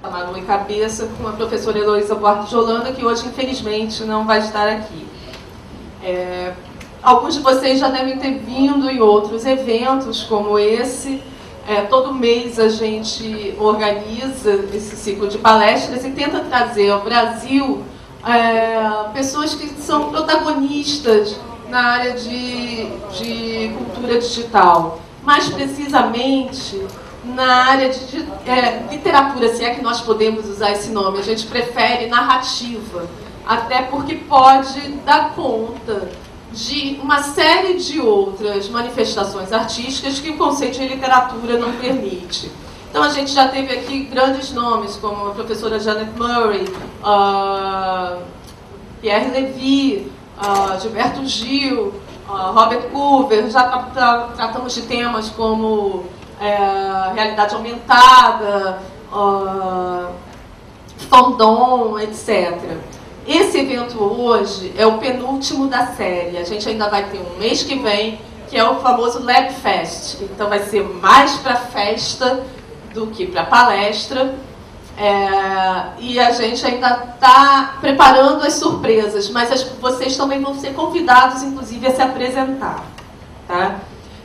Manu e Cabeça, com a professora Heloísa Buarque de Holanda, que hoje, infelizmente, não vai estar aqui. Alguns de vocês já devem ter vindo em outros eventos como esse. Todo mês a gente organiza esse ciclo de palestras e tenta trazer ao Brasil pessoas que são protagonistas na área de cultura digital. Mais precisamente, na área de literatura, se é que nós podemos usar esse nome. A gente prefere narrativa, até porque pode dar conta de uma série de outras manifestações artísticas que o conceito de literatura não permite. Então a gente já teve aqui grandes nomes, como a professora Janet Murray, Pierre Levy, Gilberto Gil, Robert Coover. Já tratamos de temas como realidade aumentada, fandom, etc. Esse evento hoje é o penúltimo da série. A gente ainda vai ter um mês que vem, que é o famoso Lab Fest. Então vai ser mais para festa do que para palestra. E a gente ainda está preparando as surpresas, mas vocês também vão ser convidados, inclusive, a se apresentar. Tá?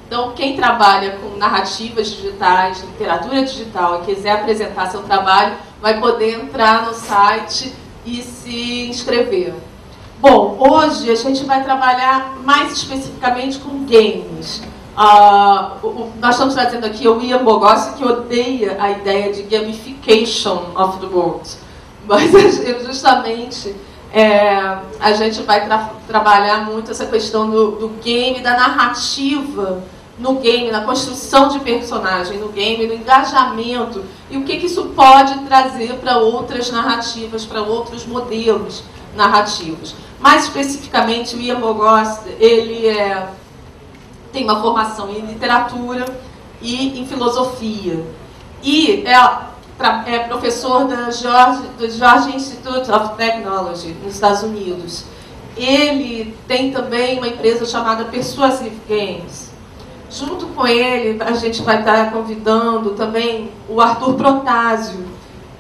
Então, quem trabalha com narrativas digitais, literatura digital, e quiser apresentar seu trabalho, vai poder entrar no site e se inscrever. Bom, hoje a gente vai trabalhar mais especificamente com games. Nós estamos trazendo aqui o Ian Bogossi, que odeia a ideia de gamification of the world. Mas justamente a gente vai trabalhar muito essa questão do game, da narrativa no game, na construção de personagem no game, no engajamento, e o que isso pode trazer para outras narrativas, para outros modelos narrativos. Mais especificamente, o Ian Bogossi, ele tem uma formação em literatura e em filosofia. E é professor do Georgia Institute of Technology, nos Estados Unidos. Ele tem também uma empresa chamada Persuasive Games. Junto com ele, a gente vai estar convidando também o Arthur Protásio,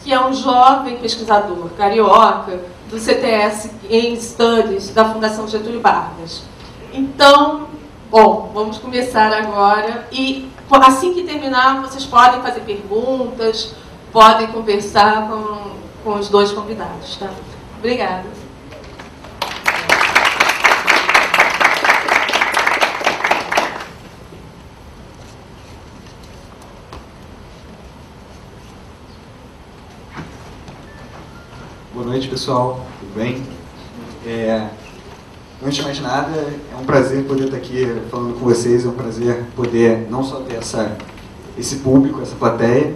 que é um jovem pesquisador carioca do CTS Game Studies, da Fundação Getúlio Vargas. Então, bom, vamos começar agora. E assim que terminar, vocês podem fazer perguntas, podem conversar com os dois convidados. Tá? Obrigada. Boa noite, pessoal. Tudo bem? Antes de mais nada, é um prazer poder estar aqui falando com vocês. É um prazer poder não só ter esse público, essa plateia,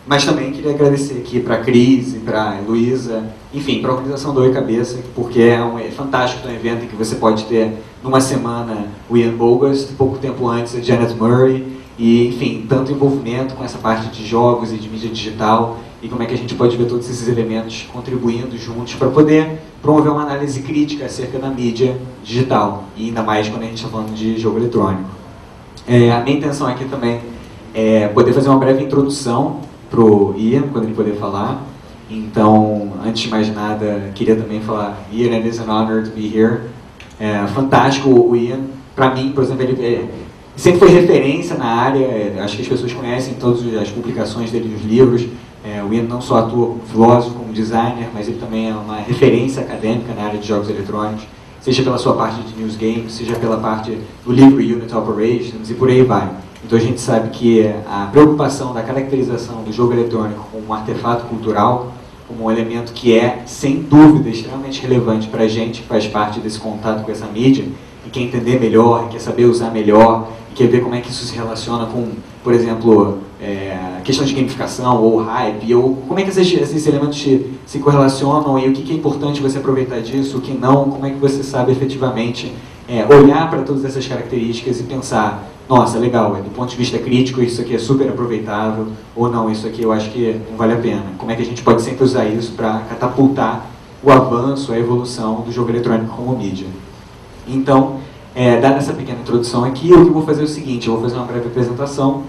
mas também queria agradecer aqui para a Cris e para a Heloísa, enfim, para a organização do Oi Cabeça, porque é fantástico ter um evento em que você pode ter, numa semana, o Ian Bogossi, pouco tempo antes a Janet Murray, e, enfim, tanto envolvimento com essa parte de jogos e de mídia digital, e como é que a gente pode ver todos esses elementos contribuindo juntos para poder promover uma análise crítica acerca da mídia digital, e ainda mais quando a gente está falando de jogo eletrônico. A minha intenção aqui também é poder fazer uma breve introdução para o Ian, quando ele poder falar. Então, antes de mais nada, queria também falar, Ian, it is an honor to be here. Fantástico o Ian. Para mim, por exemplo, ele sempre foi referência na área, acho que as pessoas conhecem todas as publicações dele nos livros. O Ian não só atua como filósofo, como designer, mas ele também é uma referência acadêmica na área de jogos eletrônicos, seja pela sua parte de news games, seja pela parte do livro Unit Operations e por aí vai. Então a gente sabe que a preocupação da caracterização do jogo eletrônico como um artefato cultural, como um elemento que é, sem dúvida, extremamente relevante para a gente que faz parte desse contato com essa mídia, e quer entender melhor, quer saber usar melhor, e quer ver como é que isso se relaciona com, por exemplo, questões de gamificação ou hype, ou como é que esses elementos se correlacionam e o que é importante você aproveitar disso, o que não, como é que você sabe efetivamente olhar para todas essas características e pensar, nossa, legal, do ponto de vista crítico isso aqui é super aproveitável, ou não, isso aqui eu acho que não vale a pena. Como é que a gente pode sempre usar isso para catapultar o avanço, a evolução do jogo eletrônico como mídia. Então, dada essa pequena introdução aqui, o que eu vou fazer é o seguinte, eu vou fazer uma breve apresentação,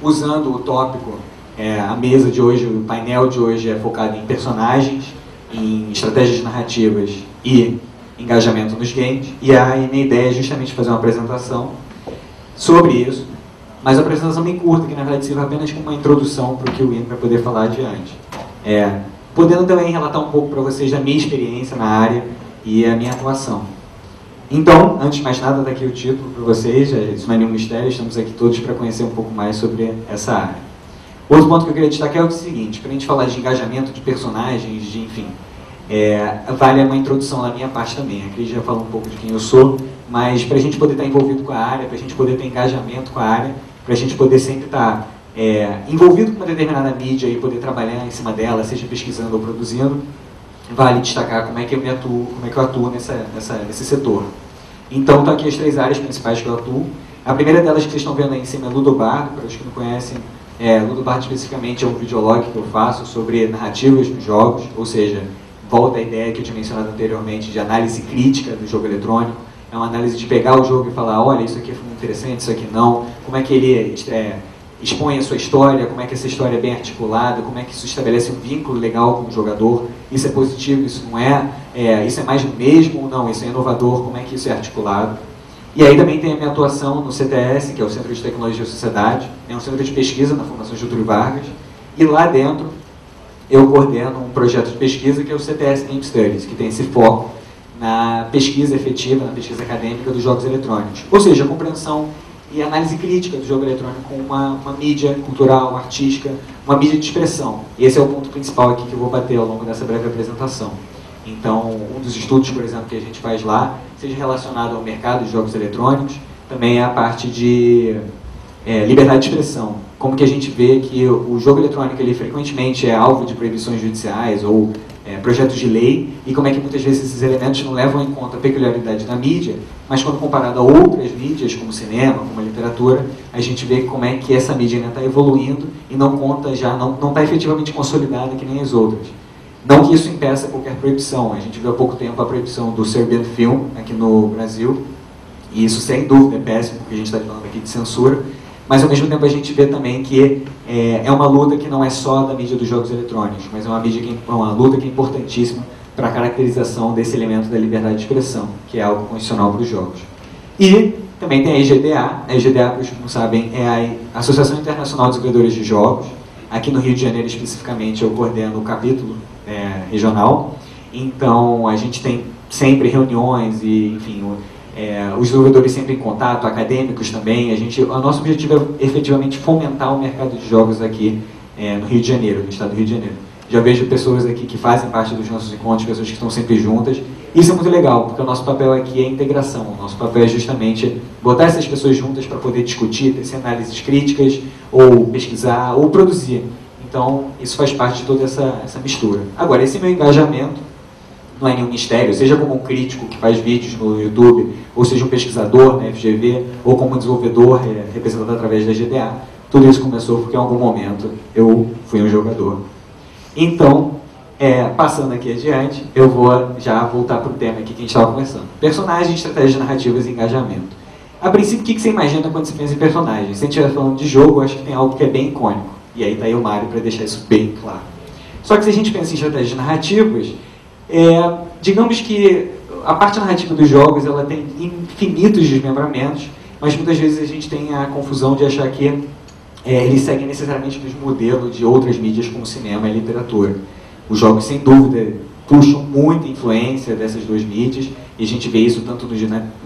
usando o tópico A mesa de hoje, o painel de hoje é focado em personagens, em estratégias narrativas e engajamento nos games. E a minha ideia é justamente fazer uma apresentação sobre isso, mas uma apresentação bem curta, que na verdade sirva apenas como uma introdução para o que o Ian vai poder falar adiante. Podendo também relatar um pouco para vocês da minha experiência na área e a minha atuação. Então, antes de mais nada, está aqui o título para vocês, isso não é nenhum mistério, estamos aqui todos para conhecer um pouco mais sobre essa área. Outro ponto que eu queria destacar é o seguinte: para a gente falar de engajamento de personagens, de enfim, vale uma introdução da minha parte também. A Cris já falou um pouco de quem eu sou, mas para a gente poder estar envolvido com a área, para a gente poder ter engajamento com a área, para a gente poder sempre estar envolvido com uma determinada mídia e poder trabalhar em cima dela, seja pesquisando ou produzindo, vale destacar como é que eu atuo nesse setor. Então, estão aqui as 3 áreas principais que eu atuo. A primeira delas que vocês estão vendo aí em cima é Ludobardo. Para os que não conhecem, Ludobardo especificamente é um videolog que eu faço sobre narrativas nos jogos, ou seja, volta à ideia que eu tinha mencionado anteriormente de análise crítica do jogo eletrônico. É uma análise de pegar o jogo e falar, olha, isso aqui é interessante, isso aqui não, como é que ele expõe a sua história, como é que essa história é bem articulada, como é que isso estabelece um vínculo legal com o jogador, isso é positivo, isso não é, isso é mais do mesmo ou não, isso é inovador, como é que isso é articulado. E aí também tem a minha atuação no CTS, que é o Centro de Tecnologia e Sociedade, é um centro de pesquisa na Fundação Getúlio Vargas, e lá dentro eu coordeno um projeto de pesquisa que é o CTS Game Studies, que tem esse foco na pesquisa efetiva, na pesquisa acadêmica dos jogos eletrônicos. Ou seja, a compreensão e análise crítica do jogo eletrônico como uma mídia cultural, artística, uma mídia de expressão. E esse é o ponto principal aqui que eu vou bater ao longo dessa breve apresentação. Então, um dos estudos, por exemplo, que a gente faz lá, seja relacionado ao mercado de jogos eletrônicos, também é a parte de liberdade de expressão. Como que a gente vê que o jogo eletrônico ele frequentemente é alvo de proibições judiciais ou projetos de lei, e como é que muitas vezes esses elementos não levam em conta a peculiaridade da mídia, mas quando comparado a outras mídias, como cinema, como a literatura, a gente vê como é que essa mídia ainda está evoluindo e não está efetivamente consolidada que nem as outras. Não que isso impeça qualquer proibição. A gente viu há pouco tempo a proibição do Serbian Film aqui no Brasil, e isso sem dúvida é péssimo, porque a gente está falando aqui de censura, mas ao mesmo tempo a gente vê também que é uma luta que não é só da mídia dos jogos eletrônicos, mas é uma luta que é importantíssima para a caracterização desse elemento da liberdade de expressão, que é algo condicional para os jogos. E também tem a EGDA. A EGDA, para os que não sabem, é a Associação Internacional de Desenvolvedores de Jogos. Aqui no Rio de Janeiro, especificamente, eu coordeno o capítulo regional. Então, a gente tem sempre reuniões e, enfim, os desenvolvedores sempre em contato, acadêmicos também. O nosso objetivo é efetivamente fomentar o mercado de jogos aqui no Rio de Janeiro, no estado do Rio de Janeiro. Já vejo pessoas aqui que fazem parte dos nossos encontros, pessoas que estão sempre juntas. Isso é muito legal, porque o nosso papel aqui é a integração. O nosso papel é justamente botar essas pessoas juntas para poder discutir, ter análises críticas, ou pesquisar, ou produzir. Então, isso faz parte de toda essa mistura. Agora, esse meu engajamento não é nenhum mistério, seja como um crítico que faz vídeos no YouTube, ou seja um pesquisador na FGV, ou como um desenvolvedor representado através da GDA. Tudo isso começou porque em algum momento eu fui um jogador. Então, passando aqui adiante, eu vou já voltar para o tema aqui que a gente estava conversando. Personagens, estratégias narrativas e engajamento. A princípio, o que você imagina quando você pensa em personagens? Se a gente estiver falando de jogo, eu acho que tem algo que é bem icônico. E aí está aí o Mário para deixar isso bem claro. Só que se a gente pensa em estratégias narrativas, digamos que a parte narrativa dos jogos ela tem infinitos desmembramentos, mas muitas vezes a gente tem a confusão de achar que eles seguem necessariamente o mesmo modelo de outras mídias como cinema e literatura. Os jogos, sem dúvida, puxam muita influência dessas duas mídias, e a gente vê isso tanto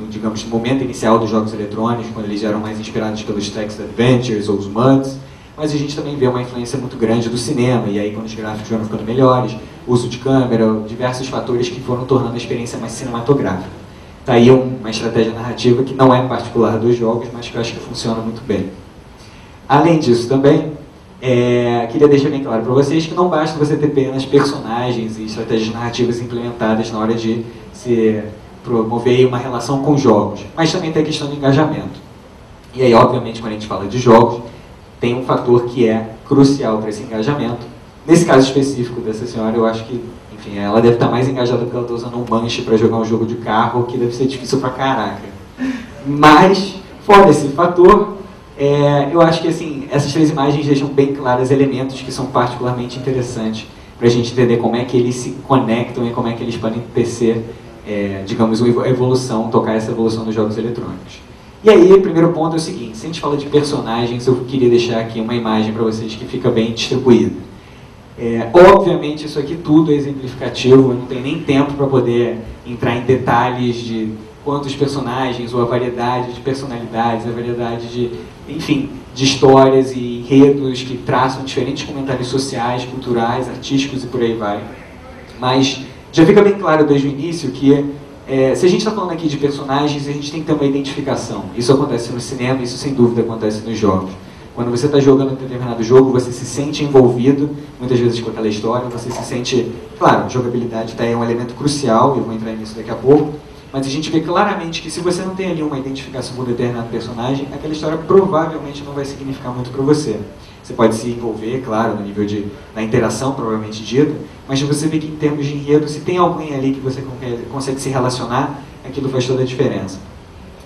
digamos, no momento inicial dos jogos eletrônicos, quando eles eram mais inspirados pelos text adventures ou os MUDs, mas a gente também vê uma influência muito grande do cinema, e aí quando os gráficos foram ficando melhores, uso de câmera, diversos fatores que foram tornando a experiência mais cinematográfica. Está aí uma estratégia narrativa que não é particular dos jogos, mas que eu acho que funciona muito bem. Além disso também, queria deixar bem claro para vocês que não basta você ter apenas personagens e estratégias narrativas implementadas na hora de se promover uma relação com jogos, mas também tem a questão do engajamento. E aí, obviamente, quando a gente fala de jogos, tem um fator que é crucial para esse engajamento. Nesse caso específico dessa senhora, eu acho que, enfim, ela deve estar mais engajada porque ela está usando um manche para jogar um jogo de carro, que deve ser difícil pra caraca. Mas, fora esse fator, Eu acho que assim, essas 3 imagens deixam bem claras elementos que são particularmente interessantes para a gente entender como é que eles se conectam e como é que eles podem tecer, digamos, a evolução, tocar essa evolução dos jogos eletrônicos. E aí, o primeiro ponto é o seguinte: se a gente fala de personagens, eu queria deixar aqui uma imagem para vocês que fica bem distribuída. Obviamente, isso aqui tudo é exemplificativo, eu não tenho nem tempo para poder entrar em detalhes de quantos personagens, ou a variedade de personalidades, a variedade de, enfim, de histórias e enredos que traçam diferentes comentários sociais, culturais, artísticos e por aí vai. Mas já fica bem claro desde o início que se a gente está falando aqui de personagens, a gente tem que ter uma identificação. Isso acontece no cinema, isso sem dúvida acontece nos jogos. Quando você está jogando um determinado jogo, você se sente envolvido, muitas vezes com aquela história, você se sente... Claro, jogabilidade é um elemento crucial, eu vou entrar nisso daqui a pouco, mas a gente vê claramente que se você não tem ali uma identificação com um determinado personagem, aquela história provavelmente não vai significar muito para você. Você pode se envolver, claro, no nível da interação provavelmente dita, mas você vê que em termos de enredo, se tem alguém ali que você consegue se relacionar, aquilo faz toda a diferença.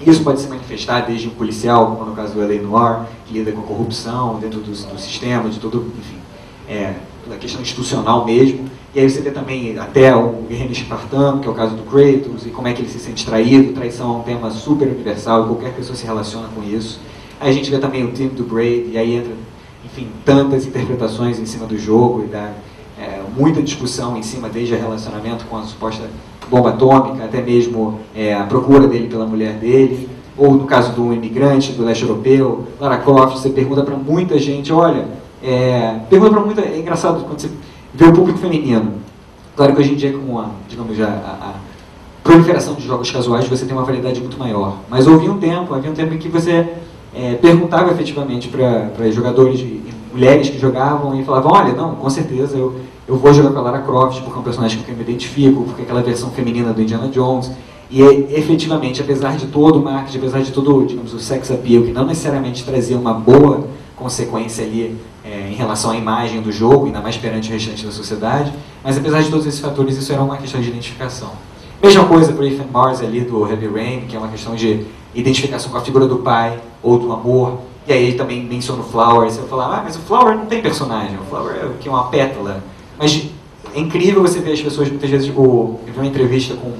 Isso pode se manifestar desde um policial, como no caso do L.A. Noire, que lida com a corrupção dentro do sistema, de todo, enfim, da questão institucional mesmo. E aí você vê também até o guerreiro espartano, que é o caso do Kratos, e como é que ele se sente traído. Traição é um tema super universal e qualquer pessoa se relaciona com isso. Aí a gente vê também o time do Braid, e aí entra, enfim, tantas interpretações em cima do jogo, e dá muita discussão em cima, desde o relacionamento com a suposta bomba atômica, até mesmo a procura dele pela mulher dele, ou no caso do imigrante do leste europeu, Lara Croft. Você pergunta para muita gente, olha, é engraçado quando você vê o público feminino. Claro que hoje em dia, com digamos, a proliferação de jogos casuais, você tem uma variedade muito maior, mas havia um tempo em que você perguntava efetivamente para jogadores, mulheres que jogavam, e falavam, olha, não, com certeza eu vou jogar com a Lara Croft porque é um personagem com quem eu me identifico, porque é aquela versão feminina do Indiana Jones. E efetivamente, apesar de todo o marketing, apesar de todo, digamos, o sex appeal, que não necessariamente trazia uma boa consequência ali em relação à imagem do jogo, ainda mais perante o restante da sociedade, mas apesar de todos esses fatores, isso era uma questão de identificação. Mesma coisa para o Ethan Mars ali do Heavy Rain, que é uma questão de identificação com a figura do pai ou do amor. E aí ele também menciona o Flower, você vai falar, mas o Flower não tem personagem, o Flower é o que é uma pétala. Mas é incrível você ver as pessoas, muitas vezes, eu vi uma entrevista com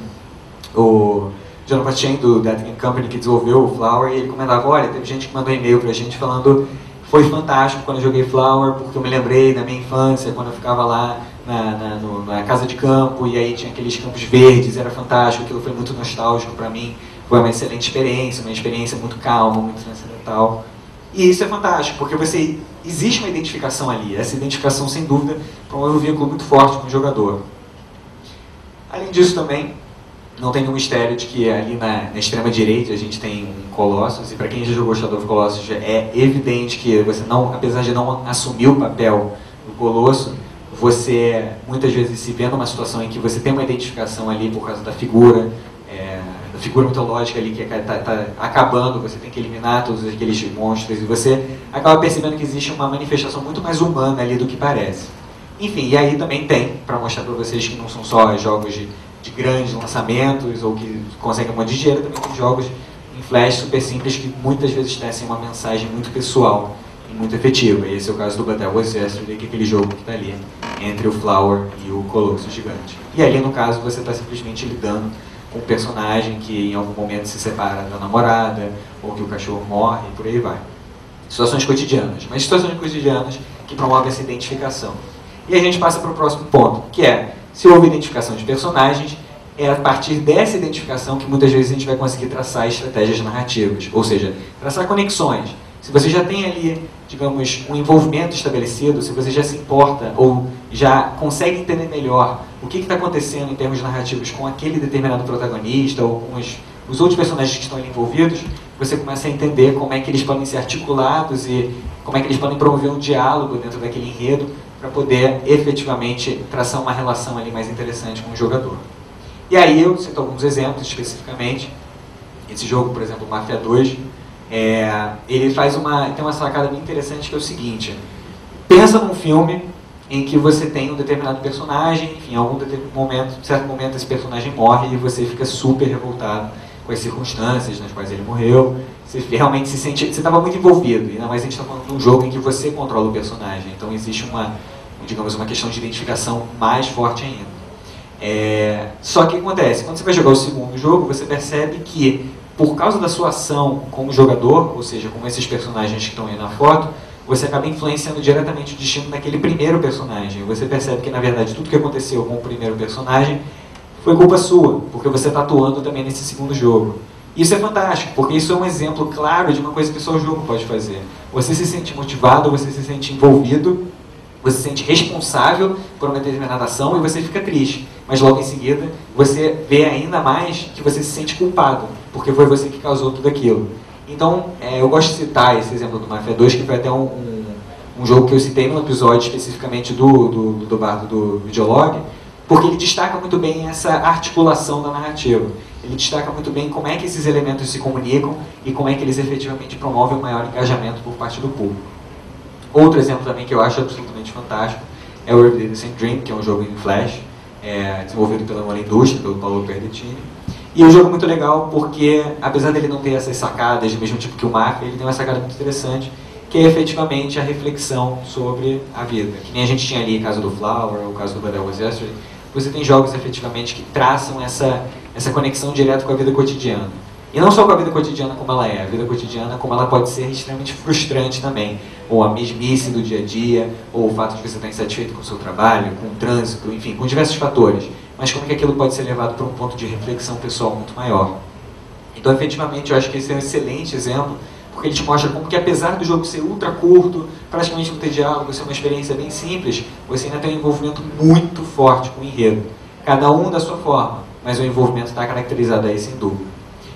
o Jonathan Chen do That Game Company, que desenvolveu o Flower, e ele comentava, olha, teve gente que mandou e-mail pra gente falando, foi fantástico quando eu joguei Flower, porque eu me lembrei da minha infância, quando eu ficava lá na casa de campo, e aí tinha aqueles campos verdes, era fantástico, aquilo foi muito nostálgico pra mim, foi uma excelente experiência, uma experiência muito calma, muito transcendental. E isso é fantástico, porque existe uma identificação ali, essa identificação, sem dúvida, promove um vínculo muito forte com o jogador. Além disso também, não tem nenhum mistério de que ali na extrema direita a gente tem um Colossus, e para quem já jogou Shadow of Colossus é evidente que você não, apesar de não assumir o papel do Colosso, você muitas vezes se vê numa situação em que você tem uma identificação ali por causa da figura mitológica ali que está acabando, você tem que eliminar todos aqueles monstros, e você acaba percebendo que existe uma manifestação muito mais humana ali do que parece. Enfim, e aí também tem, para mostrar para vocês que não são só jogos de grandes lançamentos, ou que conseguem um monte de dinheiro, também tem jogos em flash super simples que muitas vezes tecem uma mensagem muito pessoal e muito efetiva. E esse é o caso do Battle Wars Yesterday, que é aquele jogo que está ali entre o Flower e o Colosso Gigante. E ali, no caso, você está simplesmente lidando com um personagem que em algum momento se separa da namorada, ou que o cachorro morre, e por aí vai. Situações cotidianas, mas situações cotidianas que promovem essa identificação. E a gente passa para o próximo ponto, que é, se houve identificação de personagens, é a partir dessa identificação que muitas vezes a gente vai conseguir traçar estratégias narrativas, ou seja, traçar conexões. Se você já tem ali, digamos, um envolvimento estabelecido, se você já se importa ou já consegue entender melhor o que está acontecendo em termos narrativos com aquele determinado protagonista ou com os outros personagens que estão ali envolvidos, você começa a entender como é que eles podem ser articulados e como é que eles podem promover um diálogo dentro daquele enredo para poder efetivamente traçar uma relação ali mais interessante com o jogador. E aí eu cito alguns exemplos especificamente. Esse jogo, por exemplo, Mafia 2, ele tem uma sacada bem interessante, que é o seguinte: pensa num filme em que você tem um determinado personagem, enfim, em certo momento esse personagem morre e você fica super revoltado com as circunstâncias nas quais ele morreu, você realmente se sente... Você estava muito envolvido, ainda mais a gente está falando de um jogo em que você controla o personagem, então existe digamos, uma questão de identificação mais forte ainda. Só que o que acontece? Quando você vai jogar o segundo jogo, você percebe que, por causa da sua ação como jogador, ou seja, como esses personagens que estão aí na foto, você acaba influenciando diretamente o destino daquele primeiro personagem. Você percebe que, na verdade, tudo que aconteceu com o primeiro personagem foi culpa sua, porque você está atuando também nesse segundo jogo. Isso é fantástico, porque isso é um exemplo claro de uma coisa que só o jogo pode fazer. Você se sente motivado, você se sente envolvido, você se sente responsável por uma determinada ação e você fica triste. Mas logo em seguida, você vê ainda mais que você se sente culpado, porque foi você que causou tudo aquilo. Então, eu gosto de citar esse exemplo do Mafia 2, que foi até um jogo que eu citei no episódio especificamente do Bardo do Videolog, porque ele destaca muito bem essa articulação da narrativa. Ele destaca muito bem como é que esses elementos se comunicam e como é que eles efetivamente promovem um maior engajamento por parte do público. Outro exemplo também que eu acho absolutamente fantástico é o Iridescent Dream, que é um jogo em Flash, desenvolvido pela Mola Indústria, pelo Paulo Perdettini. E é um jogo muito legal porque, apesar dele não ter essas sacadas do mesmo tipo que o Mafia, ele tem uma sacada muito interessante, que é efetivamente a reflexão sobre a vida. Que nem a gente tinha ali o caso do Flower, ou o caso do But That Was Yesterday. Você tem jogos efetivamente que traçam essa conexão direta com a vida cotidiana. E não só com a vida cotidiana como ela é, a vida cotidiana como ela pode ser extremamente frustrante também. Ou a mesmice do dia a dia, ou o fato de você estar insatisfeito com o seu trabalho, com o trânsito, enfim, com diversos fatores. Mas como que aquilo pode ser levado para um ponto de reflexão pessoal muito maior. Então, efetivamente, eu acho que esse é um excelente exemplo, porque ele te mostra como que, apesar do jogo ser ultra curto, praticamente não ter diálogo, ser uma experiência bem simples, você ainda tem um envolvimento muito forte com o enredo. Cada um da sua forma, mas o envolvimento está caracterizado aí sem dúvida.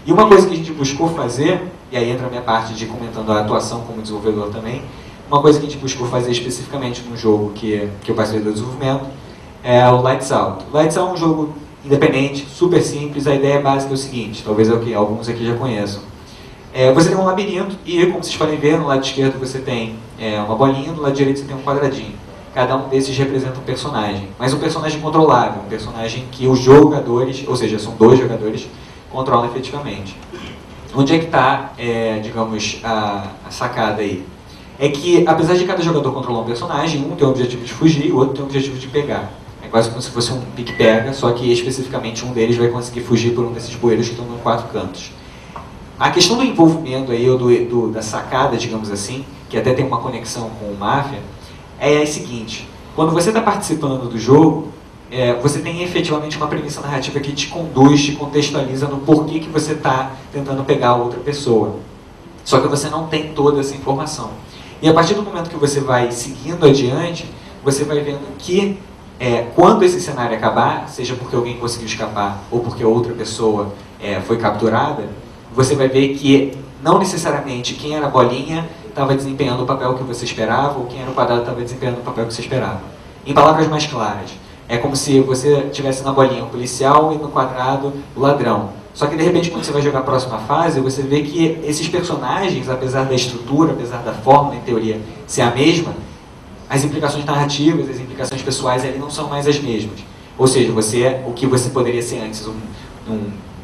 E uma coisa que a gente buscou fazer, e aí entra a minha parte de comentando a atuação como desenvolvedor também, uma coisa que a gente buscou fazer especificamente num jogo que eu participei do desenvolvimento, é o Lights Out. Lights Out é um jogo independente, super simples, a ideia básica é o seguinte, talvez é o que alguns aqui já conheçam. Você tem um labirinto e, como vocês podem ver, no lado esquerdo você tem uma bolinha, no lado direito você tem um quadradinho. Cada um desses representa um personagem, mas um personagem controlável, um personagem que os jogadores, ou seja, são 2 jogadores, controlam efetivamente. Onde é que está, digamos, a sacada aí? É que, apesar de cada jogador controlar um personagem, um tem o objetivo de fugir e o outro tem o objetivo de pegar. É quase como se fosse um pique-pega, só que especificamente um deles vai conseguir fugir por um desses bueiros que estão em 4 cantos. A questão do envolvimento aí, ou da sacada, digamos assim, que até tem uma conexão com o Mafia, é a seguinte: quando você está participando do jogo, você tem efetivamente uma premissa narrativa que te conduz, te contextualiza no porquê que você está tentando pegar outra pessoa. Só que você não tem toda essa informação. E a partir do momento que você vai seguindo adiante, você vai vendo que quando esse cenário acabar, seja porque alguém conseguiu escapar ou porque outra pessoa foi capturada, você vai ver que não necessariamente quem era a bolinha estava desempenhando o papel que você esperava ou quem era o quadrado estava desempenhando o papel que você esperava. Em palavras mais claras, é como se você tivesse na bolinha o policial e no quadrado o ladrão. Só que de repente quando você vai jogar a próxima fase, você vê que esses personagens, apesar da estrutura, apesar da forma, em teoria, ser a mesma, as implicações narrativas, as implicações pessoais ali não são mais as mesmas. Ou seja, o que você poderia ser antes,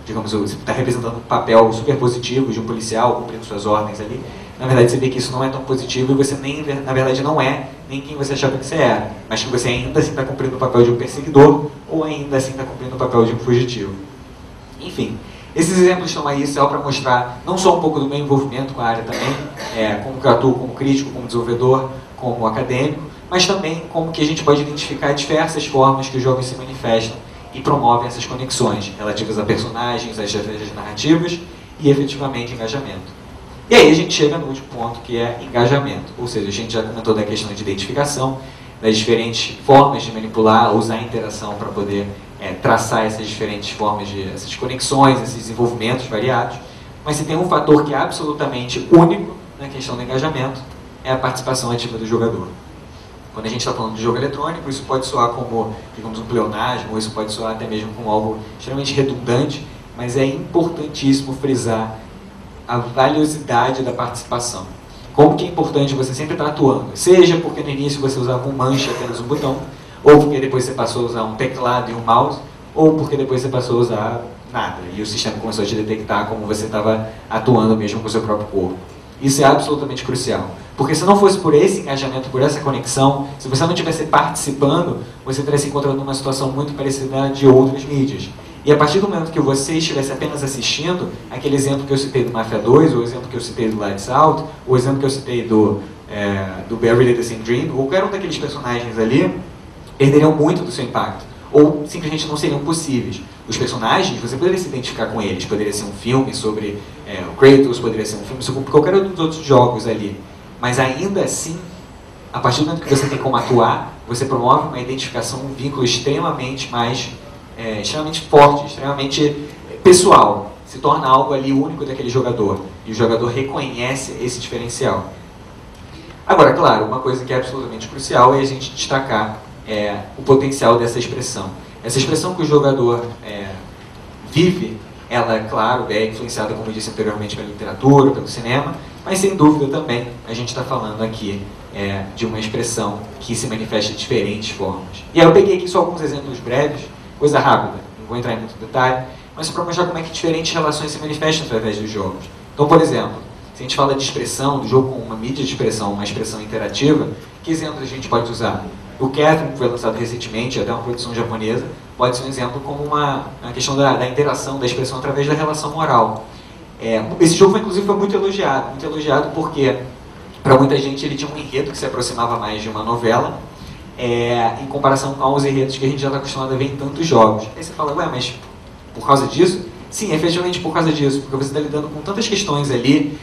digamos, você está representando um papel super positivo de um policial cumprindo suas ordens ali, na verdade você vê que isso não é tão positivo e você nem, na verdade não é nem quem você achava que você era, mas que você ainda assim está cumprindo o papel de um perseguidor ou ainda assim está cumprindo o papel de um fugitivo. Enfim, esses exemplos estão aí só para mostrar não só um pouco do meu envolvimento com a área também, como que eu atuo como crítico, como desenvolvedor, como acadêmico, mas também como que a gente pode identificar diversas formas que os jogos se manifestam e promovem essas conexões relativas a personagens, a estratégias narrativas e efetivamente engajamento. E aí a gente chega no último ponto, que é engajamento, ou seja, a gente já comentou da questão de identificação, das diferentes formas de manipular, usar a interação para poder traçar essas diferentes formas essas conexões, esses desenvolvimentos variados, mas se tem um fator que é absolutamente único na questão do engajamento, é a participação ativa do jogador. Quando a gente está falando de jogo eletrônico, isso pode soar como, digamos, um pleonasmo, ou isso pode soar até mesmo como algo extremamente redundante, mas é importantíssimo frisar a valiosidade da participação. Como que é importante você sempre estar atuando, seja porque no início você usava um manche, apenas um botão, ou porque depois você passou a usar um teclado e um mouse, ou porque depois você passou a usar nada. E o sistema começou a te detectar como você estava atuando mesmo com o seu próprio corpo. Isso é absolutamente crucial. Porque se não fosse por esse engajamento, por essa conexão, se você não estivesse participando, você estaria se encontrando numa situação muito parecida de outras mídias. E a partir do momento que você estivesse apenas assistindo, aquele exemplo que eu citei do Mafia 2, ou o exemplo que eu citei do Lights Out, ou o exemplo que eu citei do Barry the Same Dream, ou qualquer um daqueles personagens ali, perderiam muito do seu impacto. Ou simplesmente não seriam possíveis. Os personagens, você poderia se identificar com eles, poderia ser um filme sobre o Kratos, poderia ser um filme sobre qualquer um dos outros jogos ali. Mas ainda assim, a partir do momento que você tem como atuar, você promove uma identificação, um vínculo extremamente forte, extremamente pessoal. Se torna algo ali único daquele jogador. E o jogador reconhece esse diferencial. Agora, claro, uma coisa que é absolutamente crucial é a gente destacar o potencial dessa expressão. Essa expressão que o jogador vive, ela, claro, é influenciada, como eu disse anteriormente, pela literatura, pelo cinema, mas sem dúvida também a gente está falando aqui de uma expressão que se manifesta de diferentes formas. E aí eu peguei aqui só alguns exemplos breves, coisa rápida, não vou entrar em muito detalhe, mas para mostrar como é que diferentes relações se manifestam através dos jogos. Então, por exemplo, se a gente fala de expressão, do jogo como uma mídia de expressão, uma expressão interativa, que exemplos a gente pode usar? O Catherine, que foi lançado recentemente, até uma produção japonesa, pode ser um exemplo como uma questão da interação, da expressão através da relação moral. Esse jogo, inclusive, foi muito elogiado porque, para muita gente, ele tinha um enredo que se aproximava mais de uma novela, em comparação com os enredos que a gente já está acostumado a ver em tantos jogos. Aí você fala, ué, mas por causa disso? Sim, efetivamente por causa disso, porque você está lidando com tantas questões ali,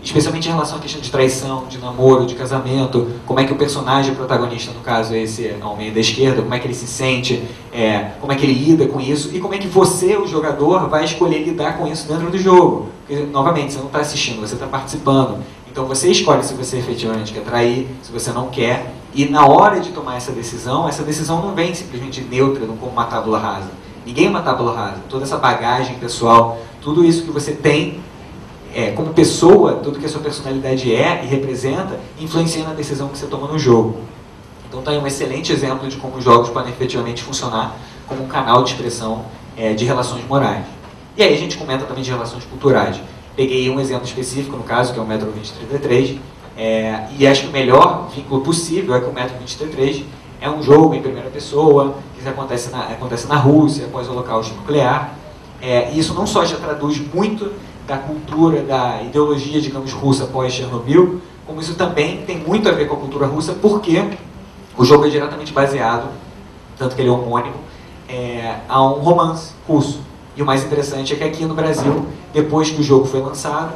especialmente em relação à questão de traição, de namoro, de casamento, como é que o personagem, o protagonista, no caso esse homem da esquerda, como é que ele se sente, como é que ele lida com isso, e como é que você, o jogador, vai escolher lidar com isso dentro do jogo. Porque, novamente, você não está assistindo, você está participando. Então você escolhe se você efetivamente quer trair, se você não quer, e na hora de tomar essa decisão não vem simplesmente neutra, não como uma tábula rasa. Ninguém é uma tábula rasa. Toda essa bagagem pessoal, tudo isso que você tem como pessoa, tudo que a sua personalidade e representa, influencia na decisão que você toma no jogo. Então está aí um excelente exemplo de como os jogos podem efetivamente funcionar como um canal de expressão de relações morais. E aí a gente comenta também de relações culturais. Peguei um exemplo específico, no caso, que é o Metro 2033, e acho que o melhor vínculo possível é que o Metro 2033 é um jogo em primeira pessoa, que acontece na Rússia, após o holocausto nuclear. E isso não só já traduz muito da cultura, da ideologia, digamos, russa pós-Chernobyl, como isso também tem muito a ver com a cultura russa, porque o jogo é diretamente baseado, tanto que ele é homônimo, a um romance russo. E o mais interessante é que aqui no Brasil, depois que o jogo foi lançado,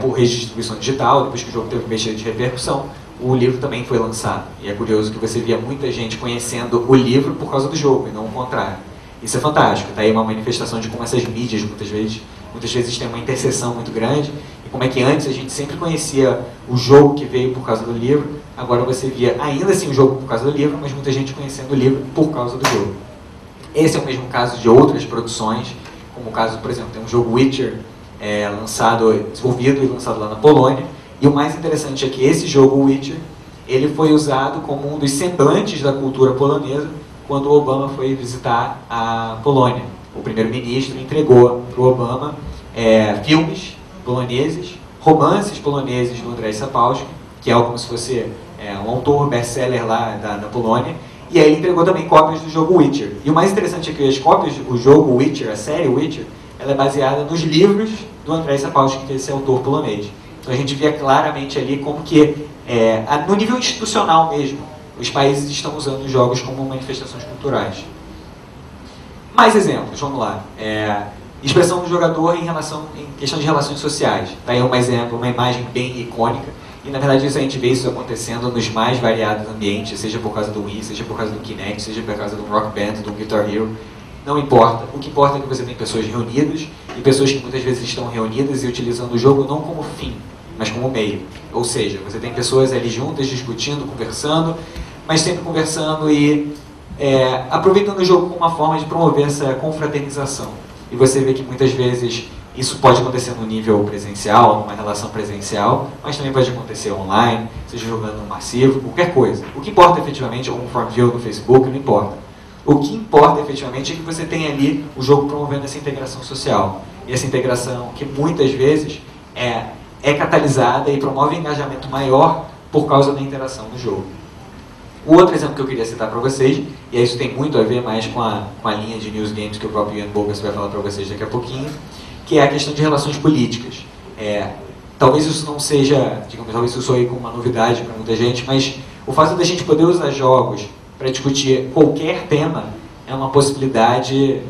por redistribuição digital, depois que o jogo teve bastante de repercussão, o livro também foi lançado. E é curioso que você via muita gente conhecendo o livro por causa do jogo, e não o contrário. Isso é fantástico, tá aí uma manifestação de como essas mídias, muitas vezes têm uma interseção muito grande, e como é que antes a gente sempre conhecia o jogo que veio por causa do livro, agora você via ainda assim o jogo por causa do livro, mas muita gente conhecendo o livro por causa do jogo. Esse é o mesmo caso de outras produções, como o caso, por exemplo, tem um jogo Witcher, desenvolvido e lançado lá na Polônia, e o mais interessante é que esse jogo Witcher, ele foi usado como um dos semblantes da cultura polonesa quando o Obama foi visitar a Polônia. O primeiro-ministro entregou para o Obama filmes poloneses, romances poloneses do Andrzej Sapkowski, que é como se fosse um autor best-seller lá da Polônia, e aí ele entregou também cópias do jogo Witcher. E o mais interessante é que as cópias, o jogo Witcher, a série Witcher, ela é baseada nos livros do Andrzej Sapkowski, que é esse autor polonês. Então a gente via claramente ali como que, no nível institucional mesmo, os países estão usando os jogos como manifestações culturais. Mais exemplos, vamos lá. Expressão do jogador em questão de relações sociais. Tá aí um exemplo, uma imagem bem icônica. E na verdade a gente vê isso acontecendo nos mais variados ambientes, seja por causa do Wii, seja por causa do Kinect, seja por causa do Rock Band, do Guitar Hero. Não importa. O que importa é que você tem pessoas reunidas, e pessoas que muitas vezes estão reunidas e utilizando o jogo não como fim, mas como meio. Ou seja, você tem pessoas ali juntas, discutindo, conversando, mas sempre conversando e aproveitando o jogo como uma forma de promover essa confraternização. E você vê que muitas vezes isso pode acontecer no nível presencial, numa relação presencial, mas também pode acontecer online, seja jogando no massivo, qualquer coisa. O que importa efetivamente é um Farmville no Facebook, não importa. O que importa efetivamente é que você tem ali o jogo promovendo essa integração social. E essa integração que muitas vezes é catalisada e promove um engajamento maior por causa da interação no jogo. O outro exemplo que eu queria citar para vocês, e isso tem muito a ver mais com a linha de news games que o próprio Ian Bogas vai falar para vocês daqui a pouquinho, que é a questão de relações políticas. Talvez isso não seja, digamos, talvez isso soe como uma novidade para muita gente, mas o fato da gente poder usar jogos para discutir qualquer tema é uma possibilidade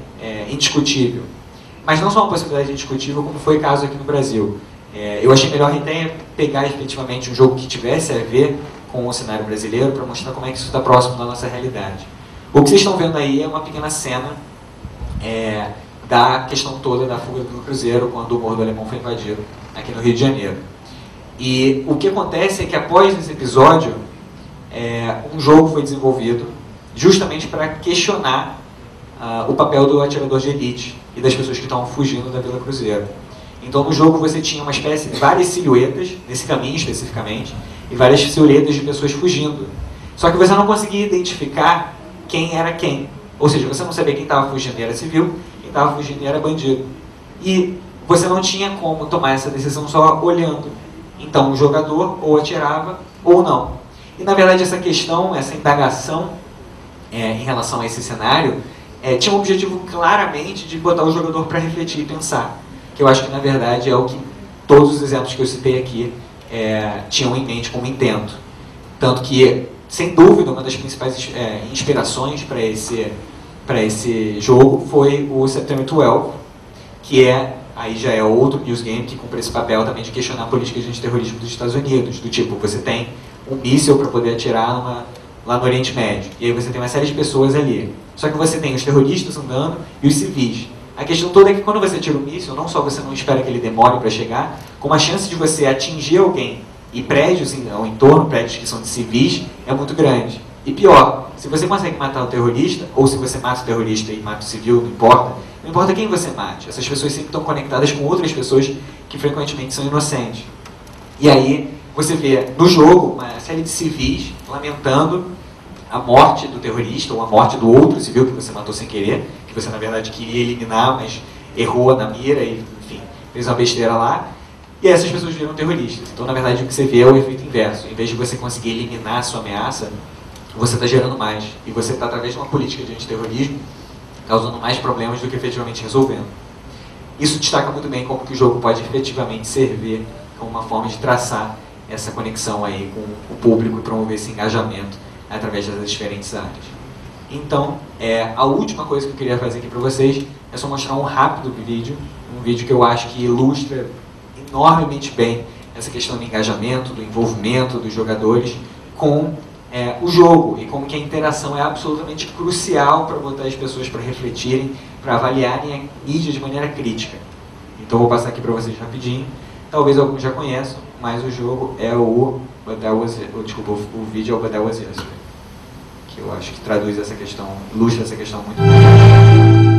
indiscutível. Mas não só uma possibilidade indiscutível, como foi o caso aqui no Brasil. Eu achei melhor até pegar efetivamente um jogo que tivesse a ver com o cenário brasileiro para mostrar como é que isso está próximo da nossa realidade. O que vocês estão vendo aí é uma pequena cena da questão toda da fuga do Cruzeiro quando o Morro do Alemão foi invadido aqui no Rio de Janeiro. E o que acontece é que após esse episódio, um jogo foi desenvolvido justamente para questionar o papel do atirador de elite e das pessoas que estavam fugindo da Vila Cruzeiro. Então no jogo você tinha uma espécie de várias silhuetas, nesse caminho especificamente, e várias silhuetas de pessoas fugindo. Só que você não conseguia identificar quem era quem. Ou seja, você não sabia quem estava fugindo e era civil, quem estava fugindo e era bandido. E você não tinha como tomar essa decisão só olhando. Então o jogador ou atirava ou não. E na verdade essa questão, essa indagação em relação a esse cenário, tinha um objetivo claramente de botar o jogador para refletir e pensar. Que eu acho que na verdade é o que todos os exemplos que eu citei aqui tinham em mente como intento. Tanto que, sem dúvida, uma das principais inspirações para esse jogo foi o September 12, que aí já é outro news game que cumpre esse papel também de questionar a política de antiterrorismo dos Estados Unidos. Do tipo, você tem um míssil para poder atirar lá no Oriente Médio, e aí você tem uma série de pessoas ali. Só que você tem os terroristas andando e os civis. A questão toda é que quando você tira o míssil, não só você não espera que ele demore para chegar, como a chance de você atingir alguém e prédios ao entorno, prédios que são de civis, é muito grande. E pior, se você consegue matar o terrorista, ou se você mata o terrorista e mata o civil, não importa quem você mate, essas pessoas sempre estão conectadas com outras pessoas que frequentemente são inocentes. E aí você vê no jogo uma série de civis lamentando a morte do terrorista ou a morte do outro civil que você matou sem querer, que você na verdade queria eliminar, mas errou na mira e, enfim, fez uma besteira lá. E aí essas pessoas viram terroristas. Então, na verdade, o que você vê é o efeito inverso. Em vez de você conseguir eliminar a sua ameaça, você está gerando mais. E você está, através de uma política de antiterrorismo, causando mais problemas do que efetivamente resolvendo. Isso destaca muito bem como que o jogo pode efetivamente servir como uma forma de traçar essa conexão aí com o público e promover esse engajamento através das diferentes áreas. Então, a última coisa que eu queria fazer aqui para vocês é só mostrar um rápido vídeo, um vídeo que eu acho que ilustra enormemente bem essa questão do engajamento, do envolvimento dos jogadores com o jogo e como que a interação é absolutamente crucial para botar as pessoas para refletirem, para avaliarem a mídia de maneira crítica. Então, vou passar aqui para vocês rapidinho. Talvez alguns já conheçam, mas o jogo é o vídeo é o But That Was Yesterday, que eu acho que traduz essa questão, ilustra essa questão muito bem.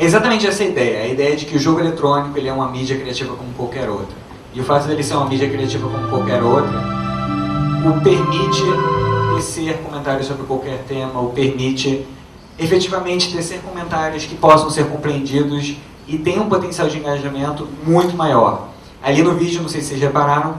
É exatamente essa a ideia de que o jogo eletrônico ele é uma mídia criativa como qualquer outra. E o fato dele ser uma mídia criativa como qualquer outra o permite tecer comentários sobre qualquer tema, o permite efetivamente tecer comentários que possam ser compreendidos e tem um potencial de engajamento muito maior. Ali no vídeo, não sei se vocês repararam,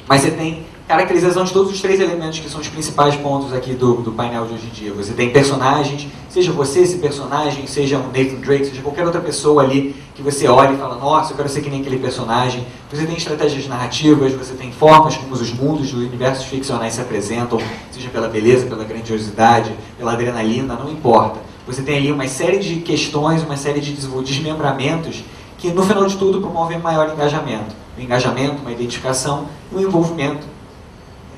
mas você tem caracterização de todos os 3 elementos que são os principais pontos aqui do painel de hoje em dia. Você tem personagens, seja você esse personagem, seja o Nathan Drake, seja qualquer outra pessoa ali que você olha e fala, nossa, eu quero ser que nem aquele personagem. Você tem estratégias narrativas, você tem formas como os mundos dos universos ficcionais se apresentam, seja pela beleza, pela grandiosidade, pela adrenalina, não importa. Você tem ali uma série de questões, uma série de desmembramentos que, no final de tudo, promovem maior engajamento. Um engajamento, uma identificação e um envolvimento,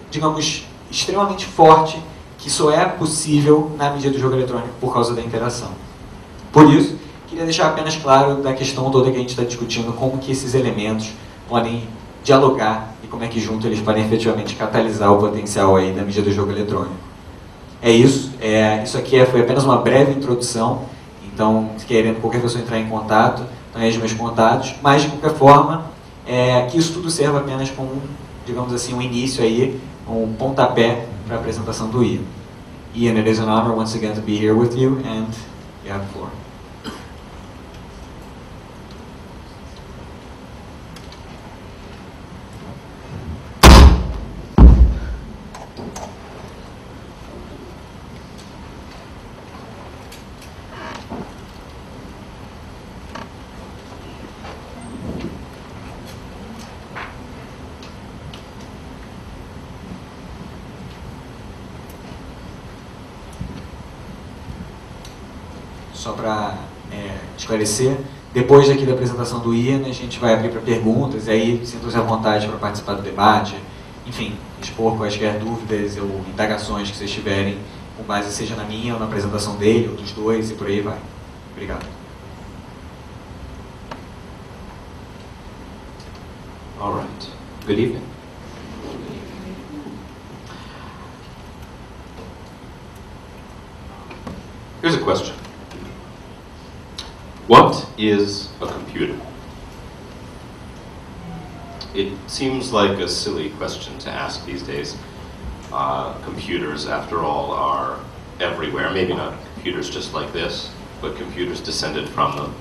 digamos, extremamente forte, que só é possível na mídia do jogo eletrônico por causa da interação. Por isso, queria deixar apenas claro da questão toda que a gente está discutindo, como que esses elementos podem dialogar e como é que junto eles podem efetivamente catalisar o potencial aí da mídia do jogo eletrônico. É isso. Isso aqui foi apenas uma breve introdução, então, se querendo qualquer pessoa entrar em contato, então aí os meus contatos, mas de qualquer forma, que isso tudo serva apenas como, digamos assim, um início aí, um pontapé para a apresentação do Ian. Ian, it is an honor once again to be here with you, and you have the floor. Só para esclarecer, depois aqui da apresentação do Ian, a gente vai abrir para perguntas, e aí sintam-se à vontade para participar do debate, enfim, expor quaisquer dúvidas ou indagações que vocês tiverem, com base seja na minha ou na apresentação dele, ou dos dois, e por aí vai. Obrigado. All right. Good evening. Here's a question. What is a computer? It seems like a silly question to ask these days. Computers, after all, are everywhere. Maybe not computers just like this, but computers descended from them.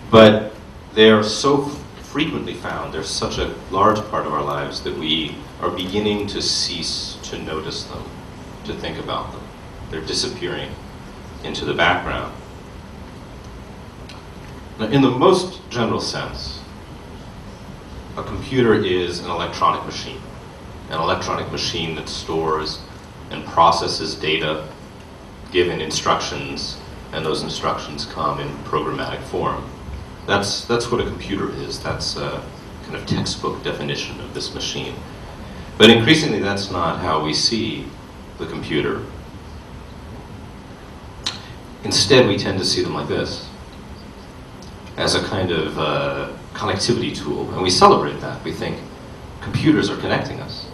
But they are so frequently found, they're such a large part of our lives that we are beginning to cease to notice them, to think about them. They're disappearing into the background. Now, in the most general sense, a computer is an electronic machine that stores and processes data, given instructions, and those instructions come in programmatic form. That's what a computer is. That's a kind of textbook definition of this machine. But increasingly, that's not how we see the computer. Instead, we tend to see them like this, as a kind of connectivity tool, and we celebrate that. We think computers are connecting us,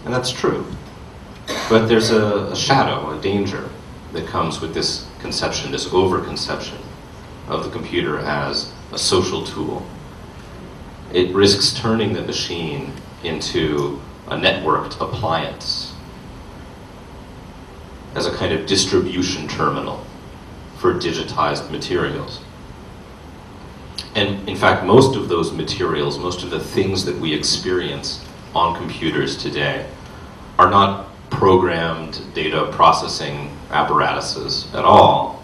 and that's true. But there's a shadow, a danger that comes with this conception, this overconception of the computer as a social tool. It risks turning the machine into a networked appliance, as a kind of distribution terminal for digitized materials. And in fact, most of those materials, most of the things that we experience on computers today are not programmed data processing apparatuses at all,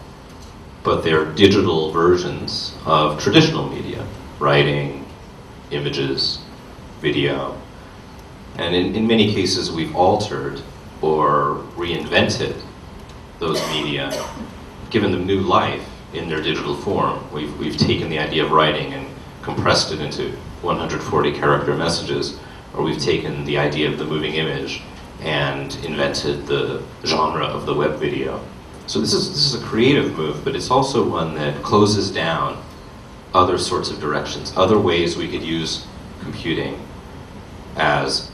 but they're digital versions of traditional media, writing, images, video. And in many cases, we've altered or reinvented those media, given them new life in their digital form. We've taken the idea of writing and compressed it into 140 character messages, or we've taken the idea of the moving image and invented the genre of the web video. So this is a creative move, but it's also one that closes down other sorts of directions, other ways we could use computing as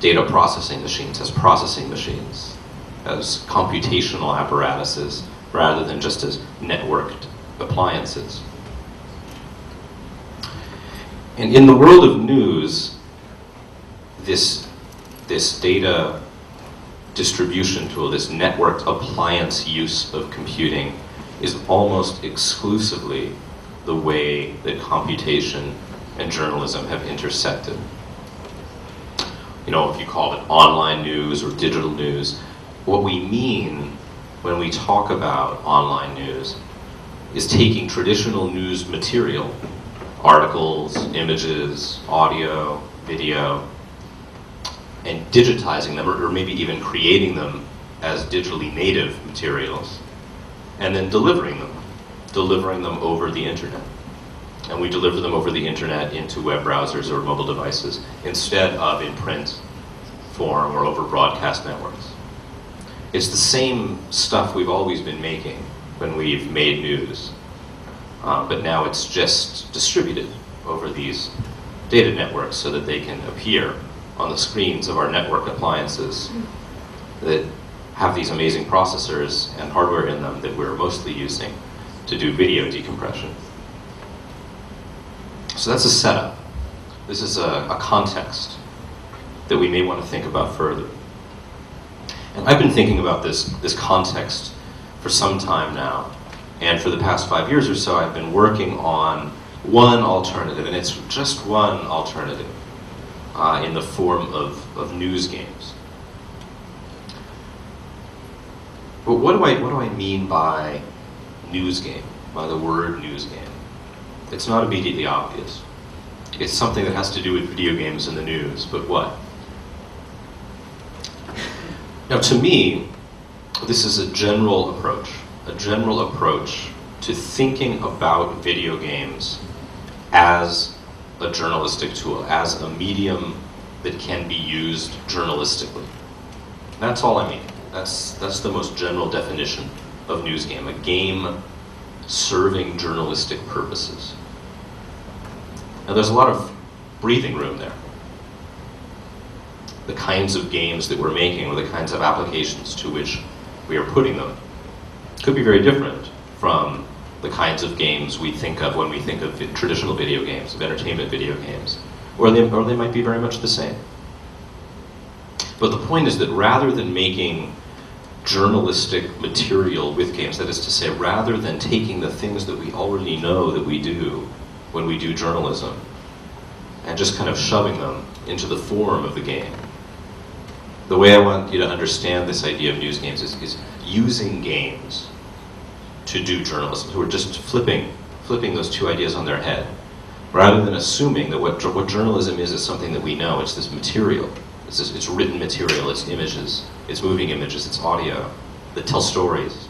data processing machines, as processing machines, as computational apparatuses, rather than just as networked appliances. And in the world of news, this data distribution tool, this networked appliance use of computing, is almost exclusively the way that computation and journalism have intersected. You know, if you call it online news or digital news, what we mean when we talk about online news is taking traditional news material, articles, images, audio, video, and digitizing them, or maybe even creating them as digitally native materials, and then delivering them over the internet. And we deliver them over the internet into web browsers or mobile devices instead of in print form or over broadcast networks. It's the same stuff we've always been making when we've made news, but now it's just distributed over these data networks so that they can appear on the screens of our network appliances that have these amazing processors and hardware in them that we're mostly using to do video decompression. So that's a setup. This is a context that we may want to think about further. And I've been thinking about this context for some time now. And for the past 5 years or so, I've been working on one alternative, and it's just one alternative in the form of news games. But what do I mean by news game, by the word news game? It's not immediately obvious. It's something that has to do with video games and the news, but what? Now, to me, this is a general approach to thinking about video games as a journalistic tool, as a medium that can be used journalistically. That's all I mean. That's the most general definition of news game, a game serving journalistic purposes. Now, there's a lot of breathing room there. The kinds of games that we're making or the kinds of applications to which we are putting them could be very different from the kinds of games we think of when we think of traditional video games, of entertainment video games, or they might be very much the same. But the point is that rather than making journalistic material with games, that is to say, rather than taking the things that we already know that we do when we do journalism and just kind of shoving them into the form of the game, the way I want you to understand this idea of news games is using games to do journalism. So we're just flipping those two ideas on their head, rather than assuming that what journalism is something that we know. It's this material. It's written material. It's images. It's moving images. It's audio that tell stories.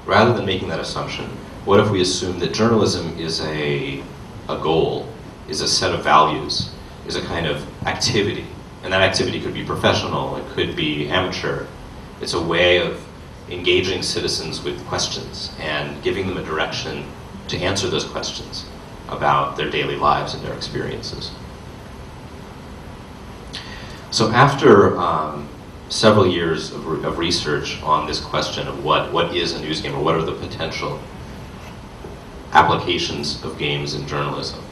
Rather than making that assumption, what if we assume that journalism is a goal, is a set of values, is a kind of activity, and that activity could be professional. It could be amateur. It's a way of engaging citizens with questions and giving them a direction to answer those questions about their daily lives and their experiences. So after several years of research on this question of what is a news game, or what are the potential applications of games in journalism,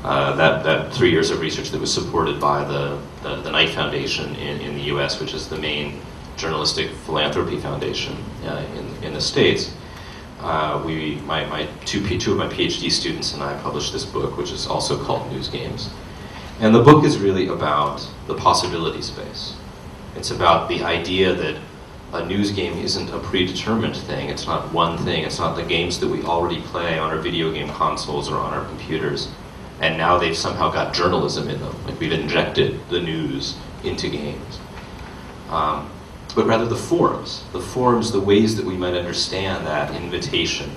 that 3 years of research that was supported by the Knight Foundation in the US, which is the main journalistic philanthropy foundation in the States, two of my PhD students and I published this book, which is also called News Games. And the book is really about the possibility space. It's about the idea that a news game isn't a predetermined thing. It's not one thing. It's not the games that we already play on our video game consoles or on our computers, and now they've somehow got journalism in them, like we've injected the news into games. But rather the forms, the ways that we might understand that invitation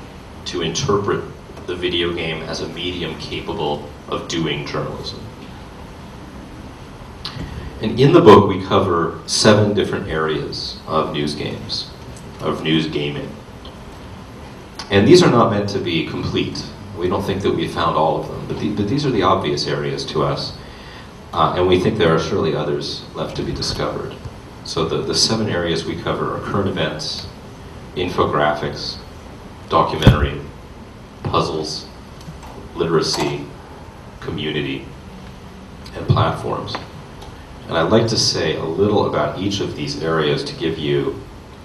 to interpret the video game as a medium capable of doing journalism. And in the book, we cover 7 different areas of news games, of news gaming. And these are not meant to be complete. We don't think that we found all of them, but these are the obvious areas to us. And we think there are surely others left to be discovered. So the 7 areas we cover are current events, infographics, documentary, puzzles, literacy, community, and platforms. And I'd like to say a little about each of these areas to give you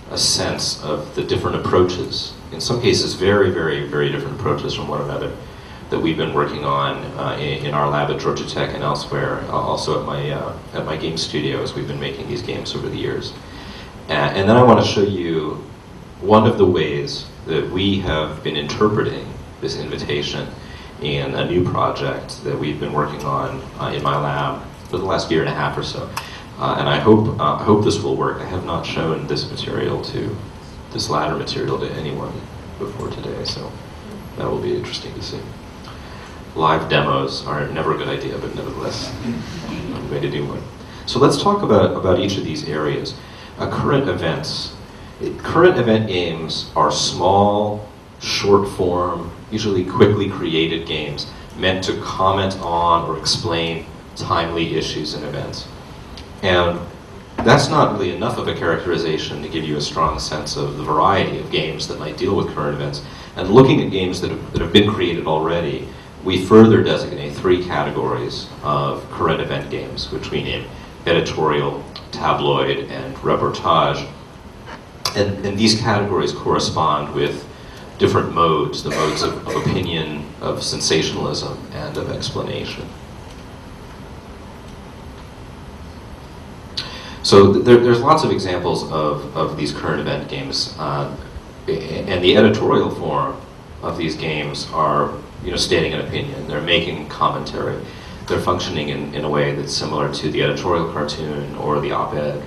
a sense of the different approaches, in some cases very, very, very different approaches from one another, that we've been working on in our lab at Georgia Tech and elsewhere, also at my game studio as we've been making these games over the years. And then I want to show you one of the ways that we have been interpreting this invitation in a new project that we've been working on in my lab for the last year and a half or so. And I hope this will work. I have not shown this latter material to anyone before today, so that will be interesting to see. Live demos are never a good idea, but nevertheless, I'm going to do one. So let's talk about each of these areas. Current events. Current event games are small, short form, usually quickly created games meant to comment on or explain timely issues and events. And that's not really enough of a characterization to give you a strong sense of the variety of games that might deal with current events. And looking at games that have been created already, we further designate 3 categories of current event games, which we name editorial, tabloid, and reportage. And these categories correspond with different modes, the modes of opinion, of sensationalism, and of explanation. So there's lots of examples of these current event games, and the editorial form of these games are, stating an opinion. They're making commentary. They're functioning in a way that's similar to the editorial cartoon or the op-ed,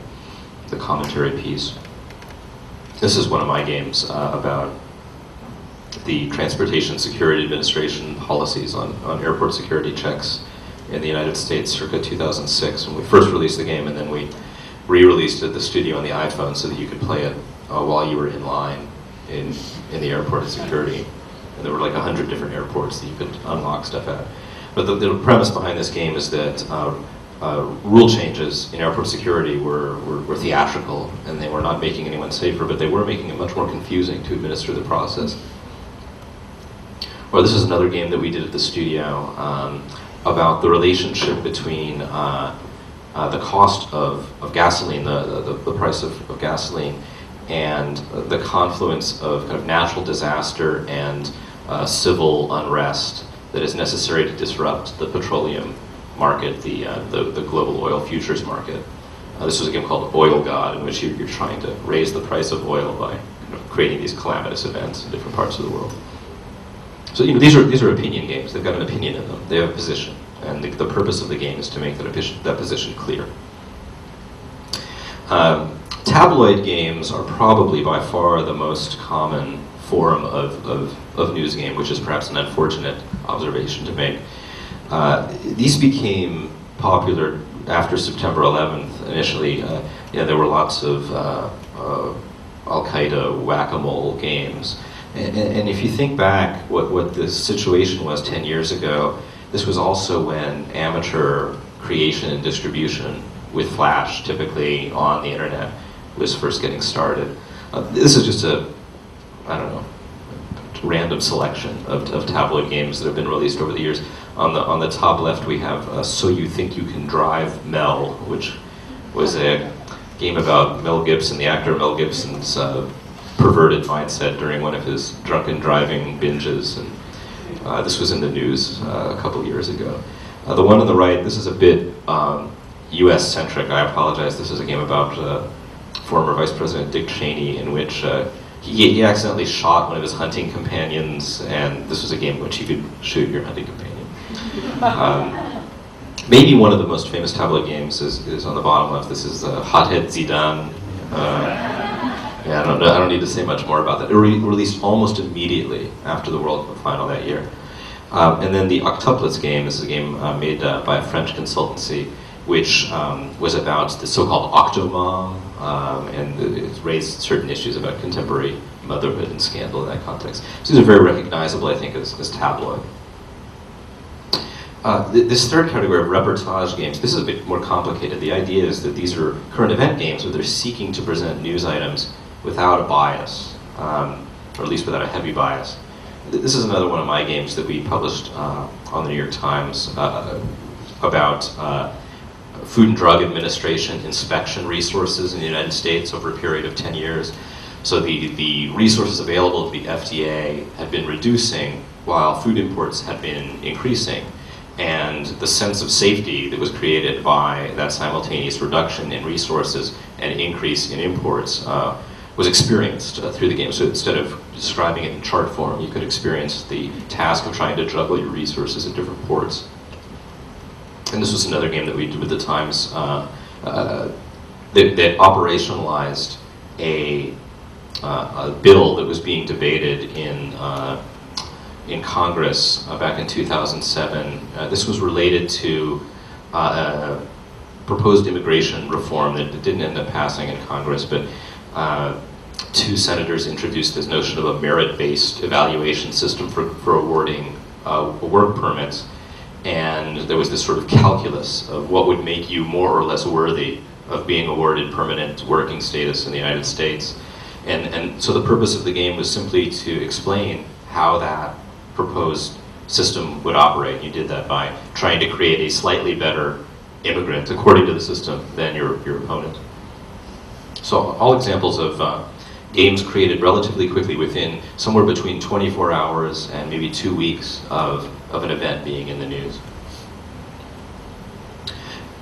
the commentary piece. This is one of my games about the Transportation Security Administration policies on airport security checks in the United States circa 2006, when we first released the game, and then we re-released it at the studio on the iPhone so that you could play it while you were in line in the airport security. And there were like 100 different airports that you could unlock stuff at. But the premise behind this game is that rule changes in airport security were theatrical, and they were not making anyone safer, but they were making it much more confusing to administer the process. Or this is another game that we did at the studio about the relationship between the cost of gasoline, the price of gasoline, and the confluence of kind of natural disaster and civil unrest that is necessary to disrupt the petroleum market, the global oil futures market. This was a game called Oil God, in which you're trying to raise the price of oil by creating these calamitous events in different parts of the world. So these are opinion games. They've got an opinion in them. They have a position, and the purpose of the game is to make that position clear. Tabloid games are probably by far the most common form of news game, which is perhaps an unfortunate observation to make. These became popular after September 11th. Initially, there were lots of Al-Qaeda whack-a-mole games. And if you think back what the situation was 10 years ago, this was also when amateur creation and distribution with Flash, typically on the internet, was first getting started. This is just a random selection of tabloid games that have been released over the years. On the top left we have So You Think You Can Drive, Mel, which was a game about Mel Gibson, the actor Mel Gibson's perverted mindset during one of his drunken driving binges, and this was in the news a couple years ago. The one on the right, this is a bit US-centric. I apologize. This is a game about former Vice President Dick Cheney, in which he accidentally shot one of his hunting companions, and this was a game in which you could shoot your hunting companion. Maybe one of the most famous tabloid games is on the bottom left. This is Hothead Zidane. I don't need to say much more about that. It released almost immediately after the World Cup final that year. And then the Octuplets game is a game made by a French consultancy, which was about the so-called Octomom, and it raised certain issues about contemporary motherhood and scandal in that context. So these are very recognizable, I think, as tabloid. This third category of reportage games, this is a bit more complicated. The idea is that these are current event games where they're seeking to present news items without a bias, or at least without a heavy bias. This is another one of my games that we published on the New York Times about Food and Drug Administration inspection resources in the United States over a period of 10 years. So the resources available to the FDA had been reducing while food imports had been increasing. And the sense of safety that was created by that simultaneous reduction in resources and increase in imports was experienced through the game. So instead of describing it in chart form, you could experience the task of trying to juggle your resources at different ports. And this was another game that we did with the Times that operationalized a bill that was being debated in Congress back in 2007. This was related to proposed immigration reform that didn't end up passing in Congress, but two senators introduced this notion of a merit-based evaluation system for awarding work permits. And there was this sort of calculus of what would make you more or less worthy of being awarded permanent working status in the United States. And so the purpose of the game was simply to explain how that proposed system would operate. You did that by trying to create a slightly better immigrant, according to the system, than your opponent. So all examples of games created relatively quickly within somewhere between 24 hours and maybe 2 weeks of an event being in the news.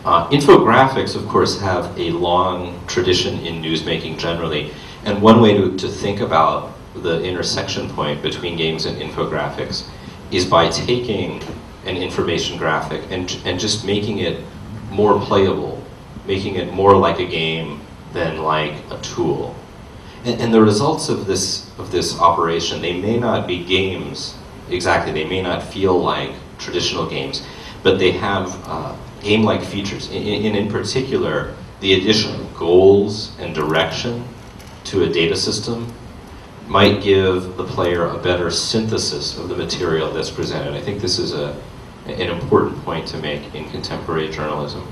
Infographics, of course, have a long tradition in newsmaking generally, and one way to think about the intersection point between games and infographics is by taking an information graphic and just making it more playable, making it more like a game than like a tool. And the results of this operation, they may not be games exactly, they may not feel like traditional games, but they have game-like features. In particular, the addition of goals and direction to a data system might give the player a better synthesis of the material that's presented. I think this is an important point to make in contemporary journalism.